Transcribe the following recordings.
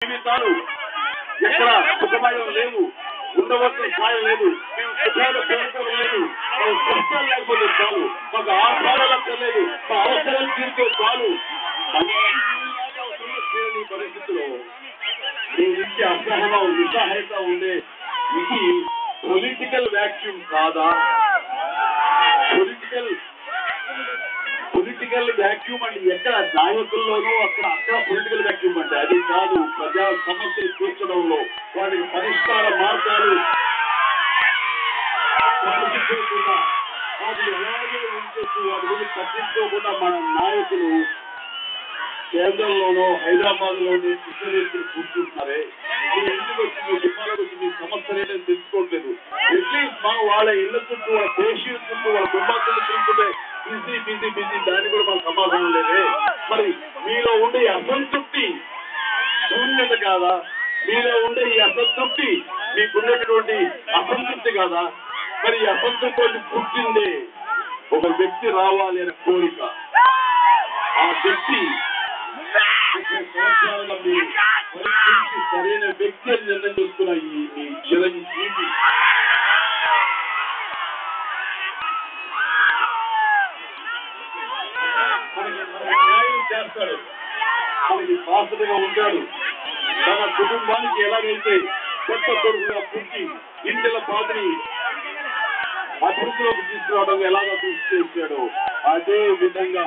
జీవితాలు ఎక్కడ సుఖమయం లేవు, ఉండవలసిన స్థాయి లేదు, మేము సుఖాలు కోరుకోవడం లేదు, మాకు కష్టాలు లేకపోతే చాలు, మాకు ఆహారాలు లేదు, మా అవసరాలు తీరితే చాలు. తీరని పరిస్థితిలో మీ నుంచి అసహనం నిస్సహాయత ఉండే ఇది పొలిటికల్ వ్యాక్యూమ్ కాదా? పొలిటికల్ వ్యాక్యూమ్ అంటే ఎక్కడ నాయకుల్లోనూ అక్కడ పొలిటికల్ వ్యాక్యూమ్ అంటే అది కాదు. ప్రజా సమస్యలు తీర్చడంలో వాటికి పరిష్కార మార్గాలు సమర్పించకుండా వాటిని ఎలాగే ఉంచేస్తూ వాటి గురించి పట్టించుకోకుండా మన నాయకులు కేంద్రంలోనో హైదరాబాద్ లోనే కృష్ణవేత్తులు కూర్చుంటున్నారే. మీ ఇంటికి వచ్చి మీ జిల్లాలకు వచ్చి మీ సమస్యలు తెలుసుకోవట్లేదు. అట్లీస్ట్ మనం వాళ్ళ ఇళ్ల చుట్టూ వాళ్ళ దేశీయుల చుట్టూ వాళ్ళ దుర్మార్గులు తిరుగుతుంటే బిజీ దాన్ని కూడా మనకు సమాధానం లేదే. మరి మీలో ఉండే అసంతృప్తి శూన్యత కాదా? మీలో ఉండే ఈ అసంతృప్తి మీకున్నటువంటి అసంతృప్తి కాదా? మరి ఈ అసంతృప్తి పుట్టిందే ఒక వ్యక్తి రావాలి అనే కోరిక. ఆ వ్యక్తి సంవత్సరాలుగా మీరు పరీక్షించి సరైన వ్యక్తి అని నిర్ణయం చేసుకున్న ఈ చిరంజీవి న్యాయం చేస్తాడు, మనకి బాధ్యతగా ఉంటాడు. తన కుటుంబానికి ఎలాగైతే కొత్త కొడుకుగా పుట్టి ఇంటిల బాధని అభివృద్ధిలోకి తీసుకురావడం ఎలాగో కృషి చేశాడో అదే విధంగా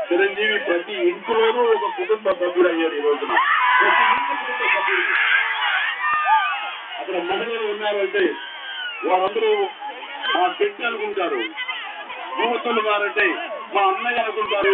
చిరంజీవి ప్రతి ఇంటిలోనూ ఒక కుటుంబ సభ్యుడు అయ్యాడు. ఈ రోజున ప్రతి ఇంటి కుటుంబ సభ్యుడు. అక్కడ మహిళలు ఉన్నారంటే వారందరూ మా బిడ్డ అనుకుంటారు, యువతులు గారంటే మా అన్నయ్య అనుకుంటారు,